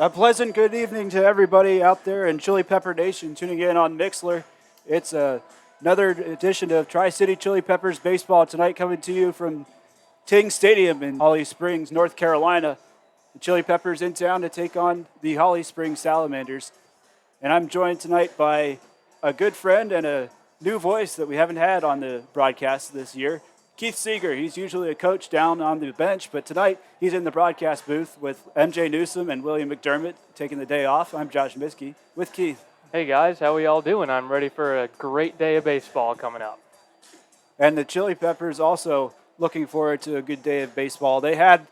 A pleasant good evening to everybody out there in Chili Pepper Nation tuning in on Mixler. It's another edition of Tri-City Chili Peppers baseball tonight, coming to you from Ting Stadium in Holly Springs, North Carolina. The Chili Peppers in town to take on the Holly Springs Salamanders. And I'm joined tonight by a good friend and a new voice that we haven't had on the broadcast this year, Keith Seeger. He's usually a coach down on the bench, but tonight he's in the broadcast booth with MJ Newsom and William McDermott taking the day off. I'm Josh Micsky with Keith. Hey guys, how we all doing? I'm ready for a great day of baseball coming up. And the Chili Peppers also looking forward to a good day of baseball. They had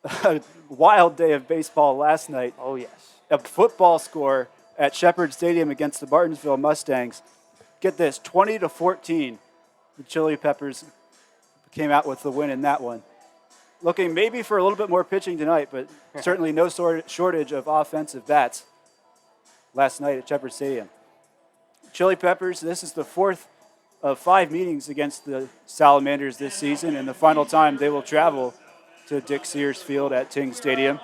a wild day of baseball last night. Oh yes. A football score at Shepherd Stadium against the Martinsville Mustangs. Get this, 20-14. The Chili Peppers came out with the win in that one. Looking maybe for a little bit more pitching tonight, but certainly no shortage of offensive bats last night at Shepherd Stadium. Chili Peppers, this is the fourth of 5 meetings against the Salamanders this season, and the final time they will travel to Dick Sears Field at Ting Stadium.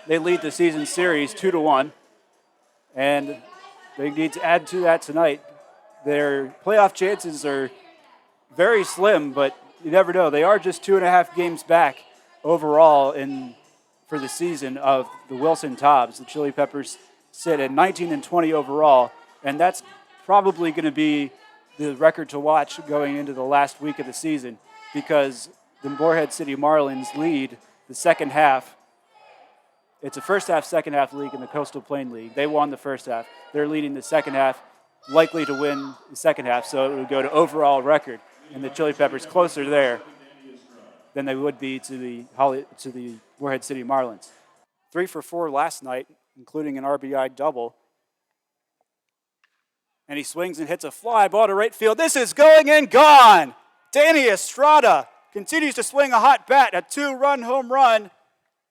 They lead the season series 2-1, and they need to add to that tonight. Their playoff chances are very slim, but you never know. They are just 2.5 games back overall for the season of the Wilson Tobbs. The Chili Peppers sit at 19-20 overall, and that's probably going to be the record to watch going into the last week of the season, because the Morehead City Marlins lead the second half. It's a first half, second half league in the Coastal Plain League. They won the first half. They're leading the second half, likely to win the second half, so it would go to overall record. And the Chili Peppers closer there than they would be to the Morehead City Marlins. 3 for 4 last night, including an RBI double. And he swings and hits a fly ball to right field. This is going and gone. Danny Estrada continues to swing a hot bat, a 2-run home run,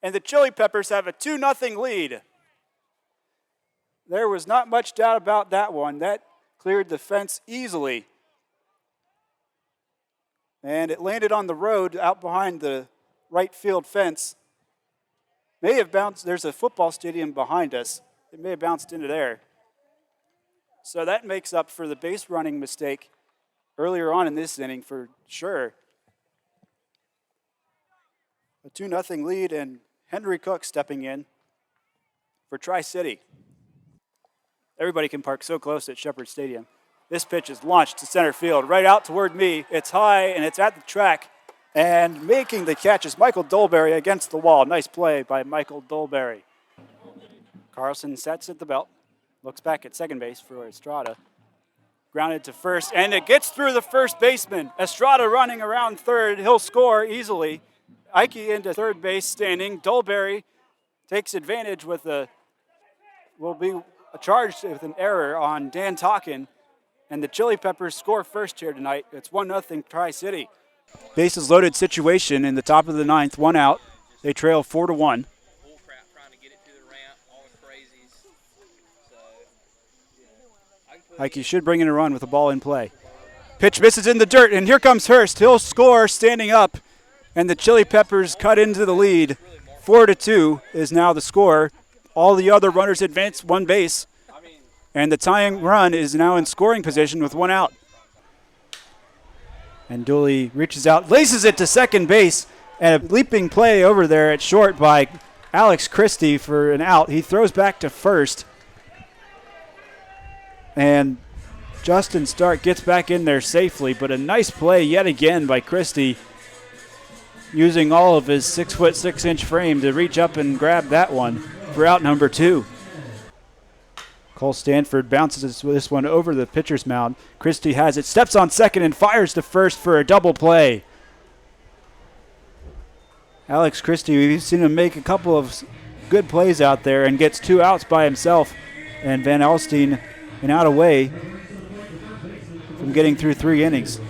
and the Chili Peppers have a 2-0 lead. There was not much doubt about that one. That cleared the fence easily. And it landed on the road out behind the right field fence. May have bounced. There's a football stadium behind us. It may have bounced into there. So that makes up for the base running mistake earlier on in this inning for sure. A 2-0 lead, and Henry Cook stepping in for Tri-City. Everybody can park so close at Shepherd Stadium. This pitch is launched to center field, right out toward me. It's high, and it's at the track. And making the catch is Michael Dolberry against the wall. Nice play by Michael Dolberry. Carlson sets at the belt. Looks back at second base for Estrada. Grounded to first, and it gets through the first baseman. Estrada running around third. He'll score easily. Ike into third base standing. Dolberry takes advantage with will be charged with an error on Dan Talkin. And the Chili Peppers score first here tonight. It's 1-0 Tri-City. Bases loaded situation in the top of the ninth, 1 out. They trail 4-1. Ike should bring in a run with the ball in play. Pitch misses in the dirt, and here comes Hurst. He'll score standing up, and the Chili Peppers cut into the lead. 4-2 is now the score. All the other runners advance one base. And the tying run is now in scoring position with 1 out. And Dooley reaches out, laces it to second base, and a leaping play over there at short by Alex Christie for an out. He throws back to first. And Justin Stark gets back in there safely, but a nice play yet again by Christie, using all of his 6'6" frame to reach up and grab that one for out number 2. Cole Stanford bounces this one over the pitcher's mound. Christie has it, steps on second, and fires to first for a double play. Alex Christie, we've seen him make a couple of good plays out there and gets 2 outs by himself. And Van Alstyne an out away from getting through 3 innings.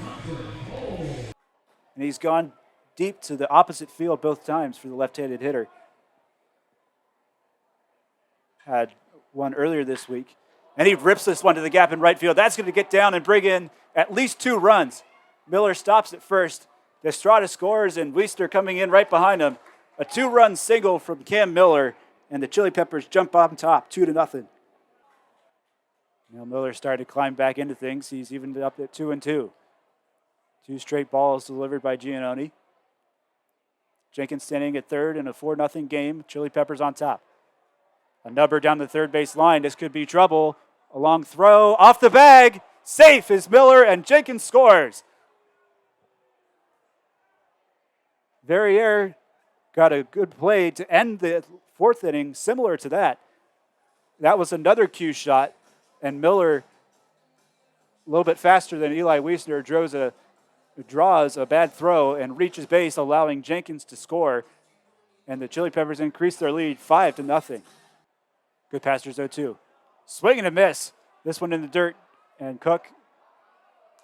And he's gone deep to the opposite field both times for the left-handed hitter. Had one earlier this week. And he rips this one to the gap in right field. That's going to get down and bring in at least 2 runs. Miller stops at first. Estrada scores, and Weister coming in right behind him. A 2-run single from Cam Miller, and the Chili Peppers jump on top, 2-0. Now Miller started to climb back into things. He's evened it up at 2-2. 2 straight balls delivered by Giannoni. Jenkins standing at third in a 4-0 game. Chili Peppers on top. A number down the third base line. This could be trouble. A long throw off the bag. Safe is Miller, and Jenkins scores. Verrier got a good play to end the 4th inning, similar to that. That was another cue shot, and Miller, a little bit faster than Eli Wiesner, draws a bad throw and reaches base, allowing Jenkins to score. And the Chili Peppers increase their lead 5-0. Good passers 0-2. Swing and a miss. This one in the dirt. And Cook,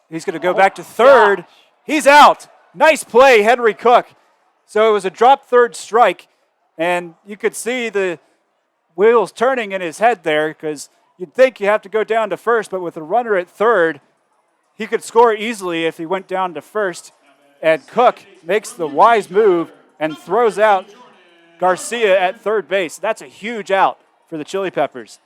he's going to go back to third. Gosh. He's out. Nice play, Henry Cook. So it was a drop third strike. And you could see the wheels turning in his head there, because you'd think you have to go down to first, but with a runner at third, he could score easily if he went down to first. And Cook makes the wise move and throws out Garcia at third base. That's a huge out for the Chili Peppers.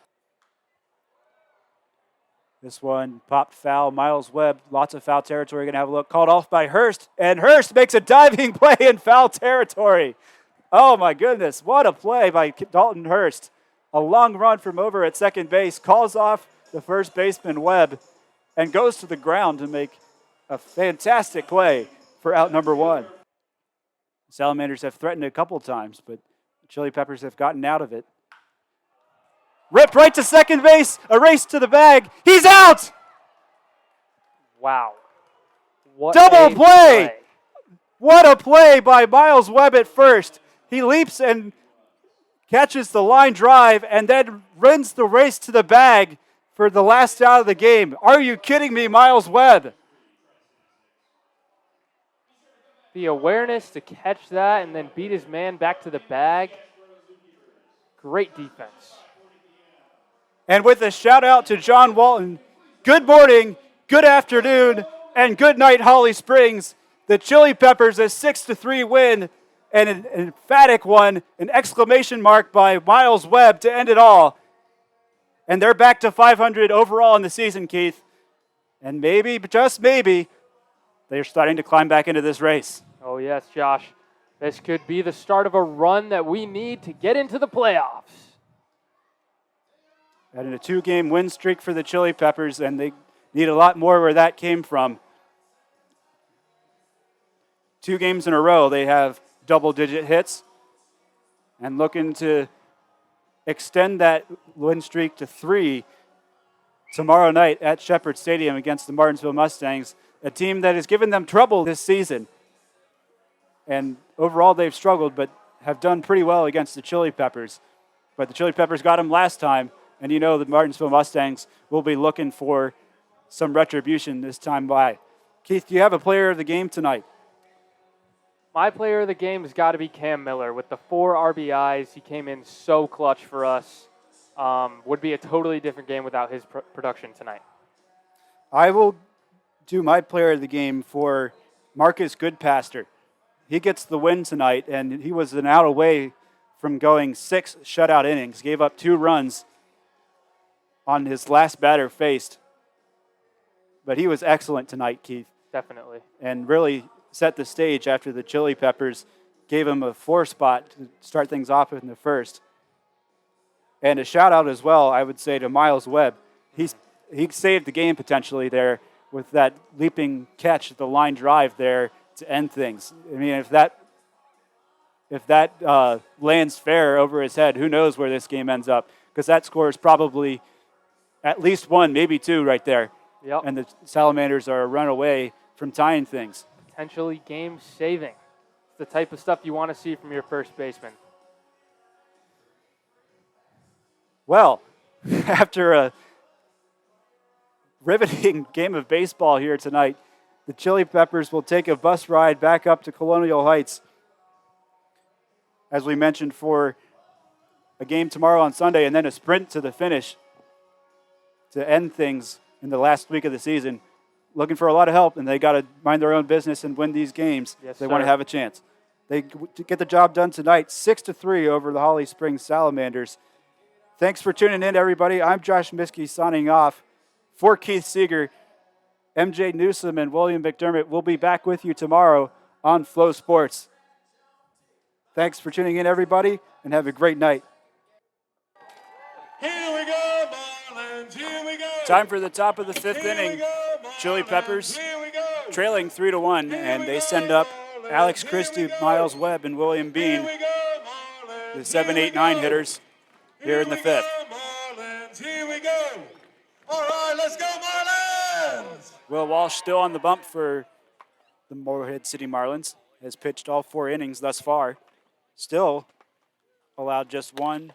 This one popped foul. Miles Webb, lots of foul territory. Going to have a look. Called off by Hurst. And Hurst makes a diving play in foul territory. Oh, my goodness. What a play by Dalton Hurst. A long run from over at second base. Calls off the first baseman, Webb, and goes to the ground to make a fantastic play for out number 1. Salamanders have threatened a couple times, but the Chili Peppers have gotten out of it. Ripped right to second base, a race to the bag. He's out! Wow. What Double a play! What a play by Miles Webb at first. He leaps and catches the line drive and then runs the race to the bag for the last out of the game. Are you kidding me, Miles Webb? The awareness to catch that and then beat his man back to the bag. Great defense. And with a shout out to John Walton, good morning, good afternoon, and good night, Holly Springs. The Chili Peppers, a 6-3 win, and an emphatic one, an exclamation mark by Miles Webb to end it all. And they're back to 500 overall in the season, Keith. And maybe, just maybe, they're starting to climb back into this race. Oh, yes, Josh. This could be the start of a run that we need to get into the playoffs. And in a 2-game win streak for the Chili Peppers, and they need a lot more where that came from. 2 games in a row, they have double-digit hits, and looking to extend that win streak to 3 tomorrow night at Shepherd Stadium against the Martinsville Mustangs, a team that has given them trouble this season. And overall, they've struggled, but have done pretty well against the Chili Peppers. But the Chili Peppers got them last time, and you know the Martinsville Mustangs will be looking for some retribution this time by. Keith, do you have a player of the game tonight? My player of the game has got to be Cam Miller. With the 4 RBIs, he came in so clutch for us. Would be a totally different game without his production tonight. I will do my player of the game for Marcus Goodpaster. He gets the win tonight, and he was an out away from going 6 shutout innings. Gave up 2 runs on his last batter faced. But he was excellent tonight, Keith. Definitely. And really set the stage after the Chili Peppers gave him a 4 spot to start things off in the first. And a shout out as well, I would say, to Miles Webb. He saved the game potentially there with that leaping catch at the line drive there to end things. I mean, if that lands fair over his head, who knows where this game ends up? Because that score is probably at least 1, maybe 2 right there. Yep. And the Salamanders are a run away from tying things. Potentially game-saving. It's the type of stuff you want to see from your first baseman. Well, after a riveting game of baseball here tonight, the Chili Peppers will take a bus ride back up to Colonial Heights, as we mentioned, for a game tomorrow on Sunday, and then a sprint to the finish to end things in the last week of the season. Looking for a lot of help, and they got to mind their own business and win these games. Yes, they want to sir. have a chance. They get the job done tonight, 6-3 over the Holly Springs Salamanders. Thanks for tuning in, everybody. I'm Josh Micsky signing off. For Keith Seeger, MJ Newsom, and William McDermott, we'll be back with you tomorrow on Flow Sports. Thanks for tuning in, everybody, and have a great night. Here we go, Marlins, here we go. Time for the top of the fifth inning. Chili Peppers trailing 3-1, and they send up Alex Christie, Miles Webb, and William Bean, the 7, 8, 9 hitters here in the fifth. Marlins, here we go. All right, let's go, Marlins. Will Walsh still on the bump for the Moorhead City Marlins. Has pitched all 4 innings thus far. Still allowed just 1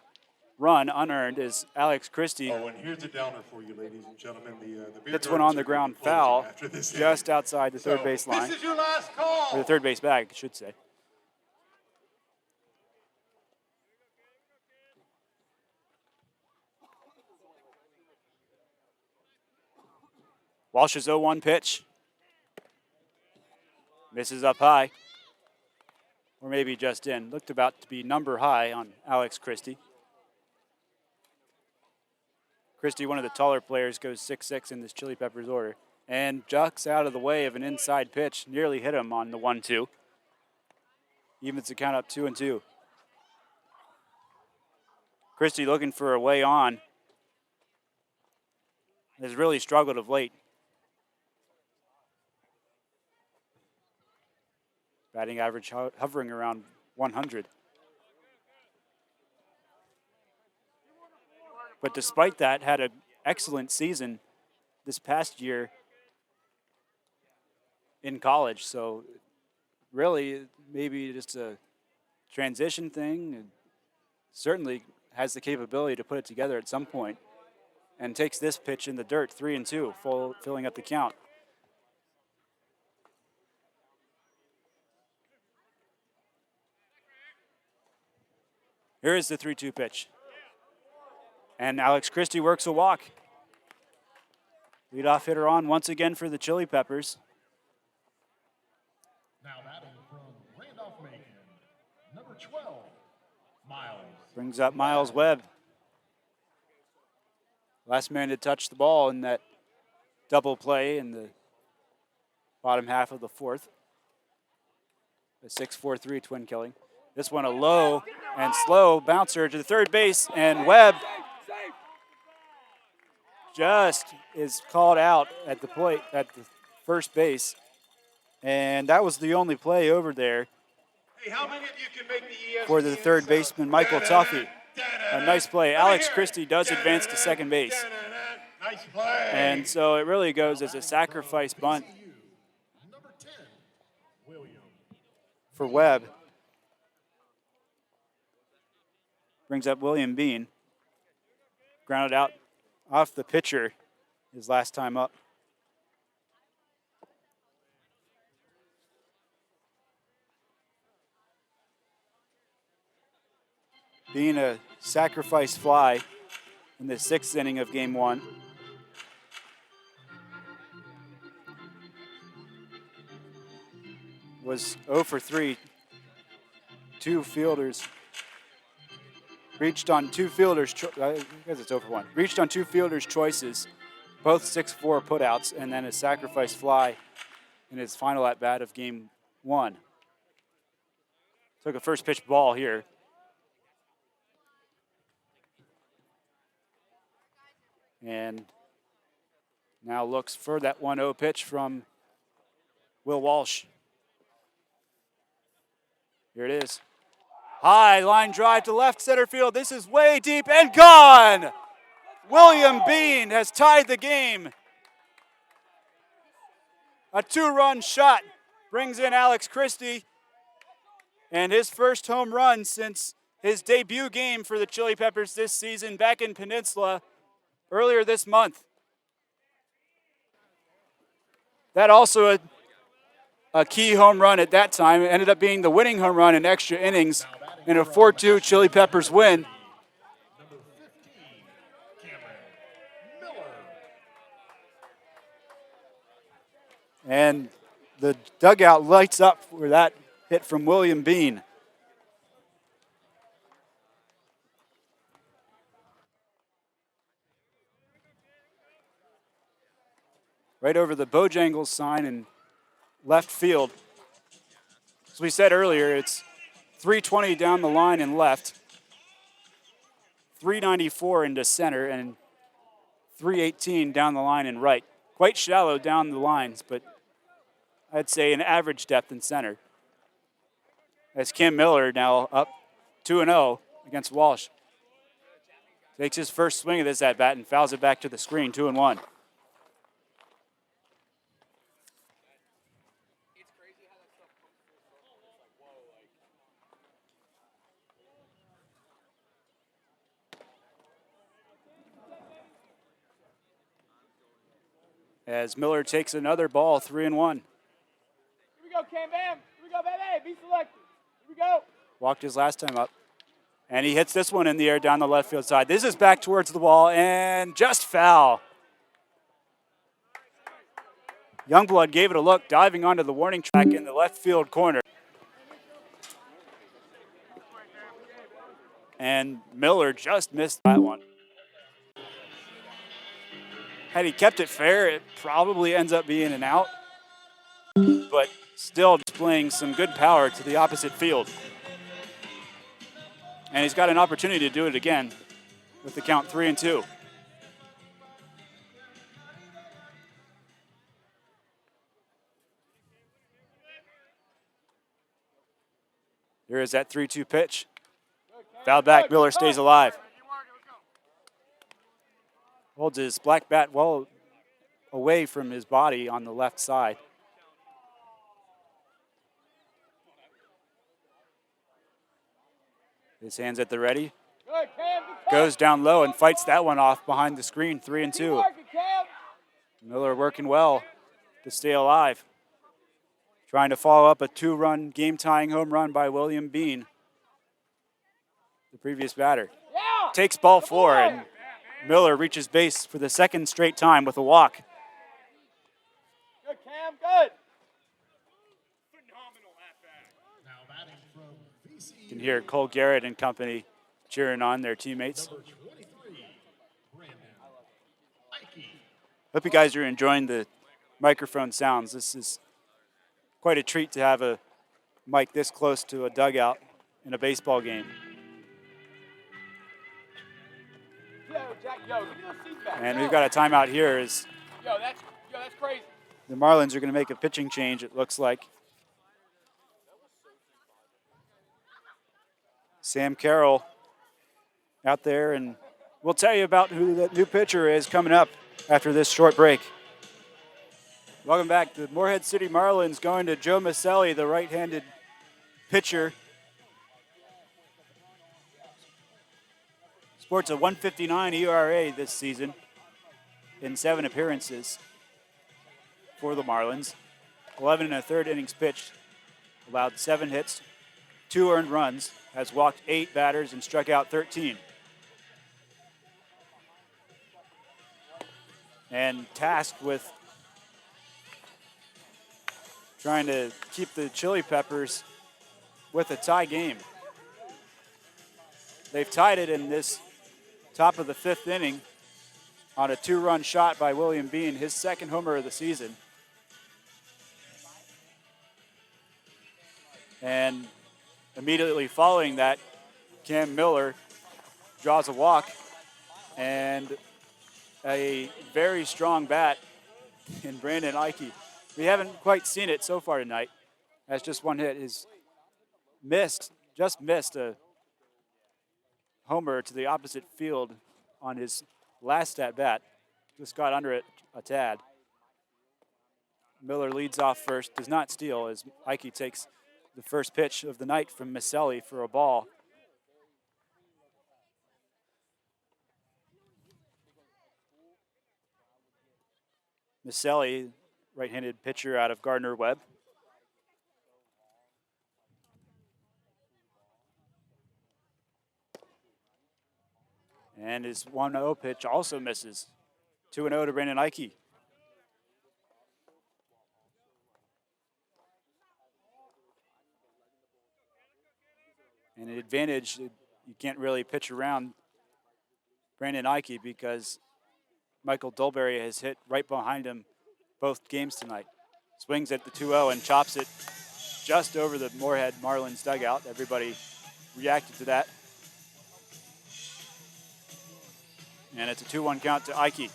run unearned is Alex Christie. Oh, and here's a downer for you, ladies and gentlemen. The hits one on the ground foul just outside the third base line. This is your last call. Or the third base bag, I should say. Walsh's 0-1 pitch. Misses up high. Or maybe just in. Looked about to be number high on Alex Christie. Christie, one of the taller players, goes 6'6" in this Chili Peppers order. And ducks out of the way of an inside pitch. Nearly hit him on the 1-2. Evens the count up 2-2. Christie looking for a way on. Has really struggled of late. Batting average hovering around 100. But despite that, had an excellent season this past year in college. So really, maybe just a transition thing. And certainly has the capability to put it together at some point. And takes this pitch in the dirt, 3-2, filling up the count. Here is the 3-2 pitch. And Alex Christie works a walk. Leadoff hitter on once again for the Chili Peppers. Now batting from Randolph-Macon, number 12, Miles. Brings up Miles Webb. Last man to touch the ball in that double play in the bottom half of the fourth. A 6-4-3 twin killing. This one a low and slow bouncer to the third base, and Webb just is called out at the plate at the first base. And that was the only play over there Hey, how many of you can make the for the third baseman, Michael Tuffy. A nice play. Alex Christie does advance to second base. Nice play. And so it really goes as a sacrifice bunt Number 10, William. for Webb. Brings up William Bean. Grounded out off the pitcher his last time up. Being a sacrifice fly in the 6th inning of Game 1. Was 0 for 3. 2 fielders. Reached on 2 fielders. I guess it's 0 for 1. Reached on 2 fielders' choices, both 6-4 putouts, and then a sacrifice fly in his final at bat of Game 1. Took a first pitch ball here. And now looks for that 1-0 pitch from Will Walsh. Here it is. High line drive to left center field. This is way deep and gone. William Bean has tied the game. A 2-run shot brings in Alex Christie, and his first home run since his debut game for the Chili Peppers this season back in Peninsula earlier this month. That also a key home run at that time. It ended up being the winning home run in extra innings in a 4-2 Chili Peppers win. Number 15, Cameron Miller. And the dugout lights up for that hit from William Bean. Right over the Bojangles sign in left field. As we said earlier, it's 320 down the line and left, 394 into center, and 318 down the line and right. Quite shallow down the lines, but I'd say an average depth in center. As Kim Miller now up 2-0 against Walsh. Takes his first swing of this at bat and fouls it back to the screen, 2-1. As Miller takes another ball, 3-1. Here we go, Cam Bam. Here we go, baby. Be selected. Here we go. Walked his last time up. And he hits this one in the air down the left field side. This is back towards the wall and just foul. Youngblood gave it a look, diving onto the warning track in the left field corner. And Miller just missed that one. Had he kept it fair, it probably ends up being an out. But still displaying some good power to the opposite field. And he's got an opportunity to do it again with the count 3-2. Here is that 3-2 pitch. Foul back, Miller stays alive. Holds his black bat well away from his body on the left side. His hands at the ready. Goes down low and fights that one off behind the screen, 3-2. Miller working well to stay alive. Trying to follow up a 2-run game-tying home run by William Bean, the previous batter. Takes ball 4, and Miller reaches base for the second straight time with a walk. Good, Cam. Good. You can hear Cole Garrett and company cheering on their teammates. Hope you guys are enjoying the microphone sounds. This is quite a treat to have a mic this close to a dugout in a baseball game. And we've got a timeout here as that's crazy. the Marlins are going to make a pitching change, it looks like. Sam Carroll out there, and we'll tell you about who the new pitcher is coming up after this short break. Welcome back. The Morehead City Marlins going to Joe Maselli, the right-handed pitcher. Sports a 1.59 ERA this season in 7 appearances for the Marlins. 11 1/3 innings pitched, allowed 7 hits, 2 earned runs, has walked 8 batters and struck out 13. And tasked with trying to keep the Chili Peppers with a tie game. They've tied it in this top of the 5th inning on a 2-run shot by William Bean, his second homer of the season. And immediately following that, Cam Miller draws a walk and a very strong bat in Brandon Ike. We haven't quite seen it so far tonight. That's just one hit. He's just missed a homer to the opposite field on his last at bat. Just got under it a tad. Miller leads off first, does not steal as Ike takes the first pitch of the night from Maselli for a ball. Maselli, right-handed pitcher out of Gardner-Webb. And his 1-0 pitch also misses. 2-0 to Brandon Ike. advantage. You can't really pitch around Brandon Ike because Michael Dolberry has hit right behind him both games tonight. Swings at the 2-0 and chops it just over the Moorhead Marlins dugout. Everybody reacted to that. And it's a 2-1 count to Ike.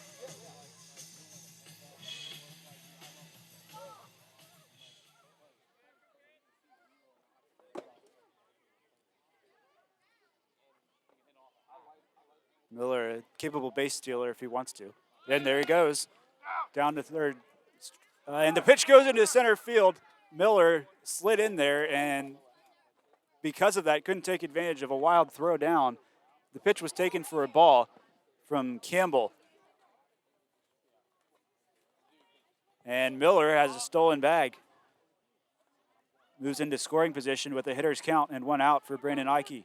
Miller, a capable base stealer if he wants to. And there he goes, down to third. And the pitch goes into center field. Miller slid in there, and because of that, couldn't take advantage of a wild throw down. The pitch was taken for a ball from Campbell. And Miller has a stolen bag. Moves into scoring position with a hitter's count and 1 out for Brandon Ike.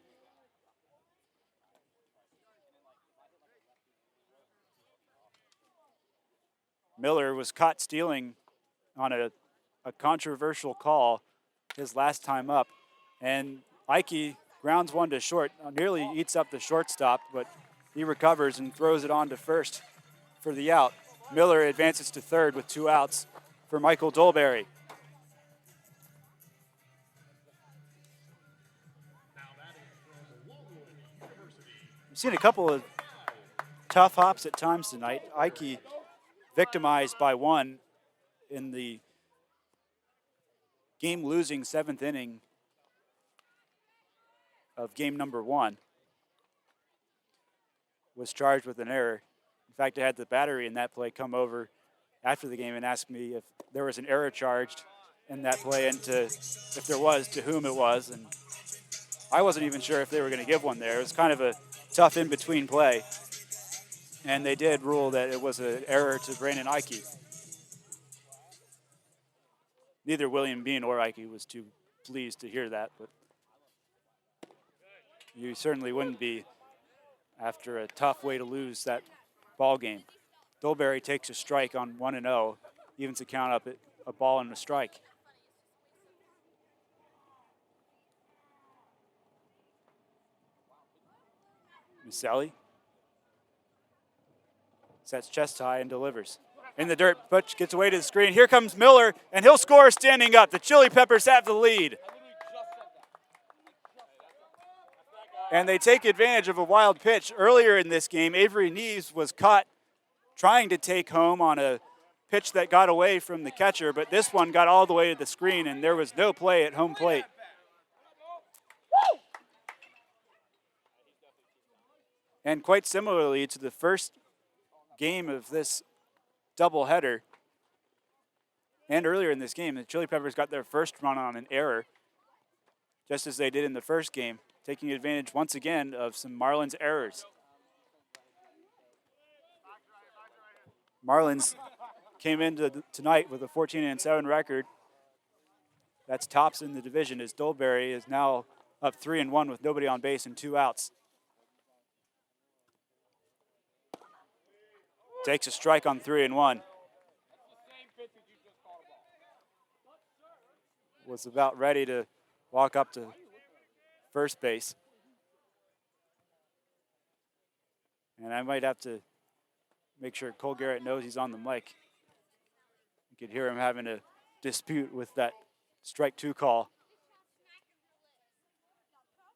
Miller was caught stealing on a controversial call his last time up. And Ike grounds one to short, nearly eats up the shortstop, but he recovers and throws it on to first for the out. Miller advances to third with 2 outs for Michael Dolberry. We've seen a couple of tough hops at times tonight. Ike victimized by one in the game-losing 7th inning of game number 1. Was charged with an error. In fact, I had the battery in that play come over after the game and ask me if there was an error charged in that play and if there was, to whom it was. And I wasn't even sure if they were going to give one there. It was kind of a tough in-between play. And they did rule that it was an error to Brandon Ike. Neither William Bean or Ike was too pleased to hear that, but you certainly wouldn't be after a tough way to lose that ball game. Dolberry takes a strike on 1-0, evens the count up at a ball and a strike. Micsky sets chest high and delivers. In the dirt, Butch gets away to the screen. Here comes Miller, and he'll score standing up. The Chili Peppers have the lead. And they take advantage of a wild pitch. Earlier in this game, Avery Neves was caught trying to take home on a pitch that got away from the catcher, but this one got all the way to the screen, and there was no play at home plate. And quite similarly to the first game of this doubleheader, and earlier in this game, the Chili Peppers got their first run on an error, just as they did in the first game, taking advantage once again of some Marlins errors. Marlins came into tonight with a 14-7 record. That's tops in the division, as Dolberry is now up 3-1 with nobody on base and 2 outs. Takes a strike on 3-1. Was about ready to walk up to first base. And I might have to make sure Cole Garrett knows he's on the mic. You could hear him having a dispute with that strike 2 call.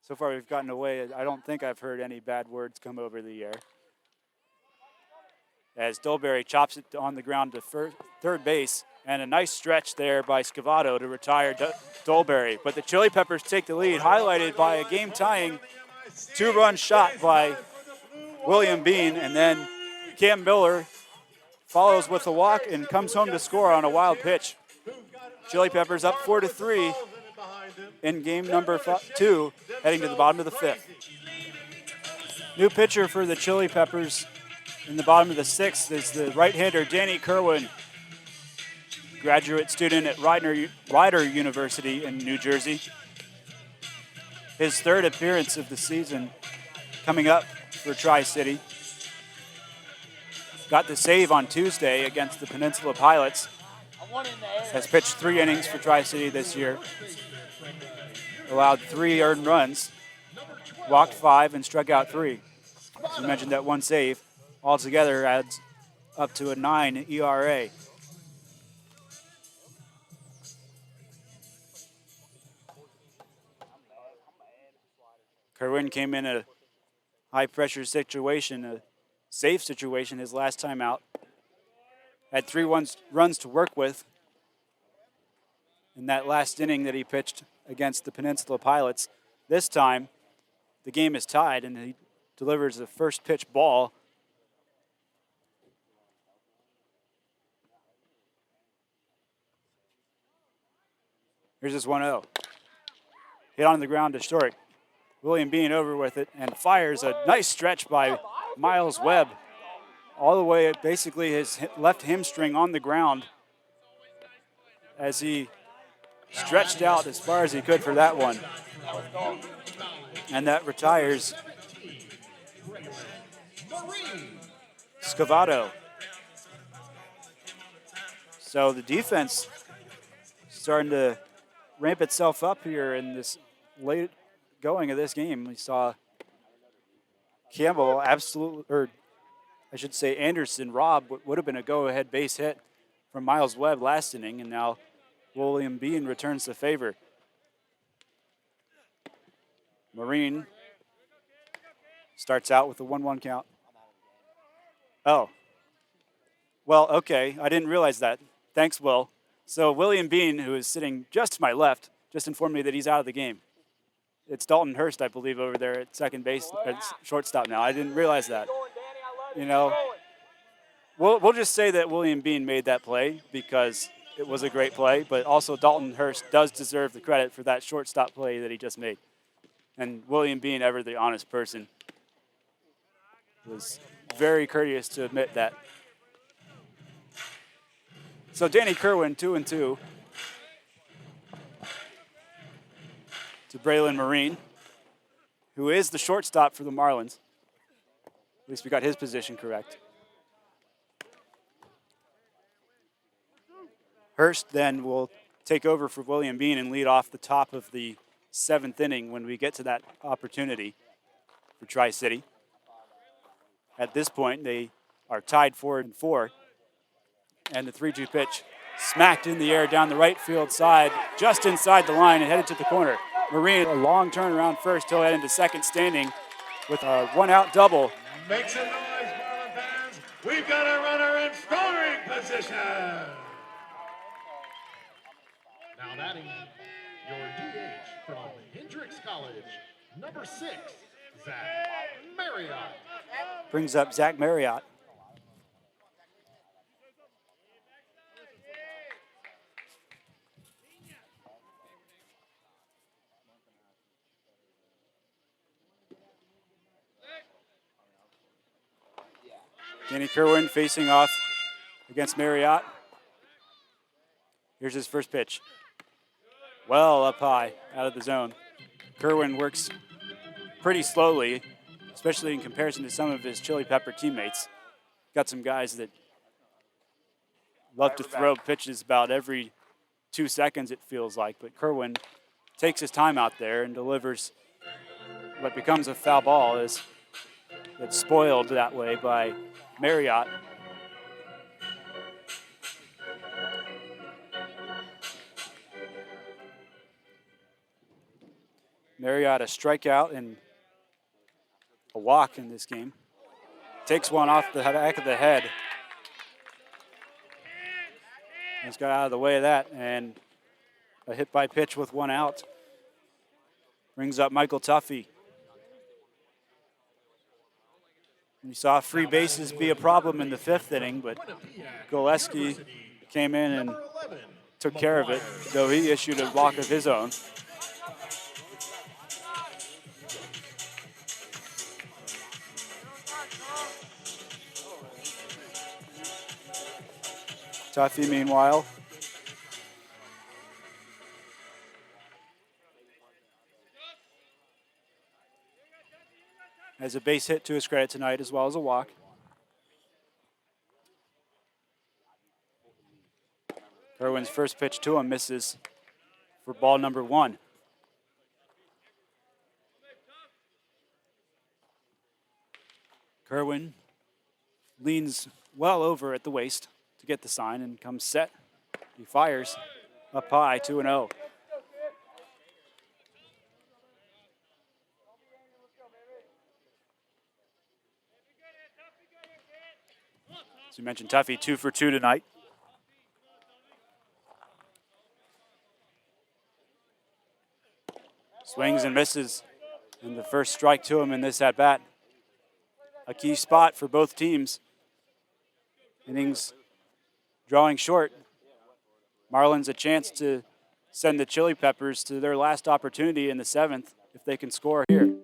So far we've gotten away. I don't think I've heard any bad words come over the air. As Dolberry chops it on the ground to third base, and a nice stretch there by Scavato to retire Dolberry. But the Chili Peppers take the lead, highlighted by a game-tying 2-run shot by William Bean, and then Cam Miller follows with a walk and comes home to score on a wild pitch. Chili Peppers up 4-3 in game number 2, heading to the bottom of the 5th. New pitcher for the Chili Peppers in the bottom of the 6th is the right-hander Danny Kerwin, graduate student at Rider University in New Jersey. His 3rd appearance of the season coming up for Tri-City. Got the save on Tuesday against the Peninsula Pilots. Has pitched 3 innings for Tri-City this year. Allowed 3 earned runs. walked 5 and struck out 3. As you mentioned, that one save altogether adds up to a 9 ERA. Kerwin came in a high-pressure situation, a safe situation his last time out. Had 3 runs to work with in that last inning that he pitched against the Peninsula Pilots. This time, the game is tied, and he delivers the first pitch ball. Here's his 1-0. Hit on the ground to short. William Bean over with it and fires a nice stretch by Miles Webb all the way, basically his left hamstring on the ground as he stretched out as far as he could for that one. And that retires Scavato. So the defense starting to ramp itself up here in this late going of this game. We saw Campbell Anderson rob what would have been a go-ahead base hit from Miles Webb last inning, and now William Bean returns the favor. Marine starts out with a 1-1 count. Oh. Well, okay. I didn't realize that. Thanks, Will. So William Bean, who is sitting just to my left, just informed me that he's out of the game. It's Dalton Hurst, I believe, over there at second base, at shortstop now. I didn't realize that. You know, we'll just say that William Bean made that play because it was a great play, but also Dalton Hurst does deserve the credit for that shortstop play that he just made. And William Bean, ever the honest person, was very courteous to admit that. So Danny Kerwin, 2-2 to Braylon Marine, who is the shortstop for the Marlins. At least we got his position correct. Hurst then will take over for William Bean and lead off the top of the 7th inning when we get to that opportunity for Tri-City. At this point, they are tied 4-4, and the 3-2 pitch smacked in the air down the right field side, just inside the line and headed to the corner. Marine, a long turnaround first, he'll head into second standing with a 1-out double. Make some noise, Marlin fans. We've got a runner in scoring position. Now batting, your DH from Hendrix College, number 6, Zach Marriott. Brings up Zach Marriott. Danny Kerwin facing off against Marriott. Here's his first pitch. Well up high, out of the zone. Kerwin works pretty slowly, especially in comparison to some of his Chili Pepper teammates. Got some guys that love to throw pitches about every 2 seconds, it feels like. But Kerwin takes his time out there and delivers what becomes a foul ball. It's spoiled that way by Marriott. Marriott a strikeout and a walk in this game. Takes one off the back of the head. He's got out of the way of that, and a hit by pitch with 1 out. Brings up Michael Tuffy. We saw free bases be a problem in the 5th inning, but Goleski came in and took care of it, though he issued a walk of his own. Tuffy, meanwhile, has a base hit to his credit tonight as well as a walk. Kerwin's first pitch to him misses for ball number 1. Kerwin leans well over at the waist to get the sign and comes set. He fires up high, 2-0. As you mentioned, Tuffy 2 for 2 tonight. Swings and misses, and the first strike to him in this at-bat. A key spot for both teams. Innings drawing short. Marlins a chance to send the Chili Peppers to their last opportunity in the 7th if they can score here.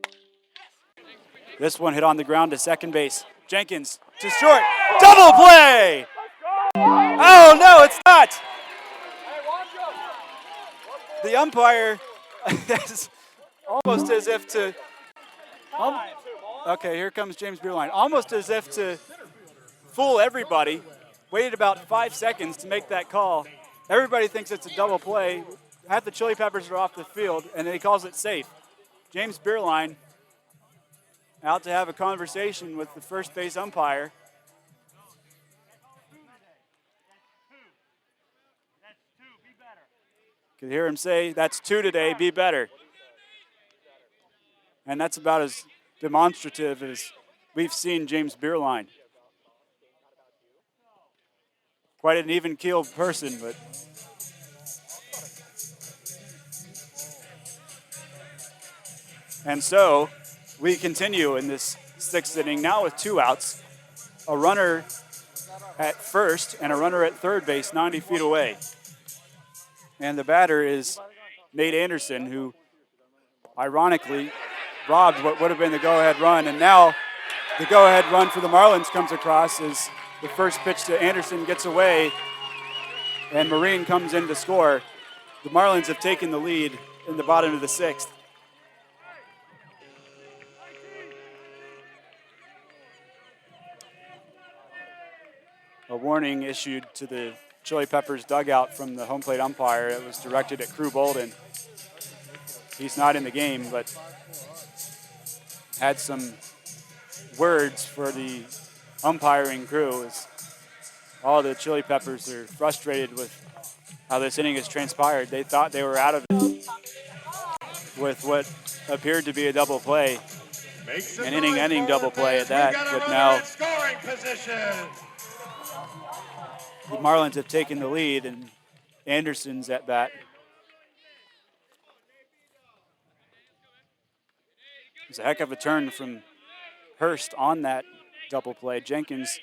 This one hit on the ground to second base. Jenkins to short. Double play! Oh, no, it's not! The umpire is almost as if to... Okay, here comes James Beerline. Almost as if to fool everybody. Waited about 5 seconds to make that call. Everybody thinks it's a double play. Half the Chili Peppers are off the field, and then he calls it safe. James Beerline out to have a conversation with the first base umpire. Could hear him say, "That's 2 today, be better." And that's about as demonstrative as we've seen James Beerline. Quite an even-keeled person, but and so we continue in this 6th inning now with 2 outs, a runner at first and a runner at third base 90 feet away. And the batter is Nate Anderson, who ironically robbed what would have been the go-ahead run. And now the go-ahead run for the Marlins comes across as the first pitch to Anderson gets away and Marine comes in to score. The Marlins have taken the lead in the bottom of the 6th. A warning issued to the Chili Peppers dugout from the home plate umpire. It was directed at Crew Bolden. He's not in the game, but had some words for the umpiring crew as all the Chili Peppers are frustrated with how this inning has transpired. They thought they were out of it with what appeared to be a double play, an inning-ending double play at that, but now scoring position. the Marlins have taken the lead, and Anderson's at bat. It was a heck of a turn from Hurst on that double play. Jenkins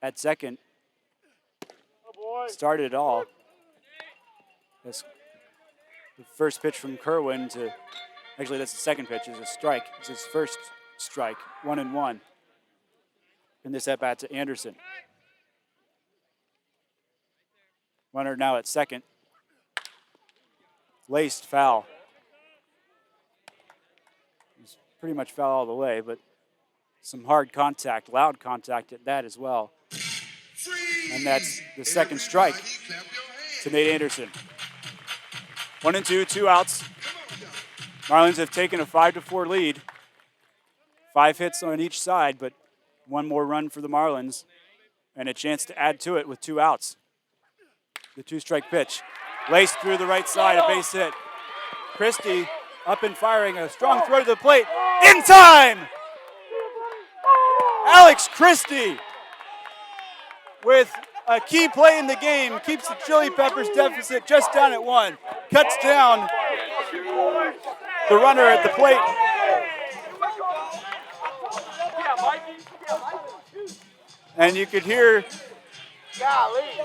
at second started it all. That's the first pitch from Kerwin to, actually that's the second pitch, is a strike. It's his first strike, 1-1. And this at bat to Anderson. Runner now at second. Laced foul. It's pretty much foul all the way, but some hard contact, loud contact at that as well. And that's the second strike to Nate Anderson. 1-2, 2 outs. Marlins have taken a 5-4 lead. 5 hits on each side, but one more run for the Marlins and a chance to add to it with 2 outs. The 2-strike pitch. Laced through the right side, a base hit. Christie up and firing, a strong throw to the plate. In time! Alex Christie with a key play in the game, keeps the Chili Peppers deficit just down at 1. Cuts down the runner at the plate. And you could hear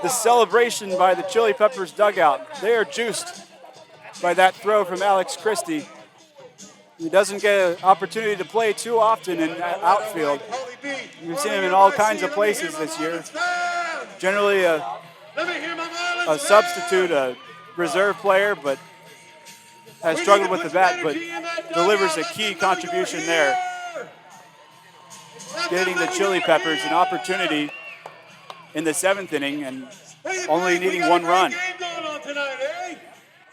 the celebration by the Chili Peppers dugout. They are juiced by that throw from Alex Christie. He doesn't get an opportunity to play too often in outfield. We've seen him in all kinds of places this year. Generally a substitute, a reserve player, but has struggled with the bat, but delivers a key contribution there. Getting the Chili Peppers an opportunity in the 7th inning and only needing 1 run.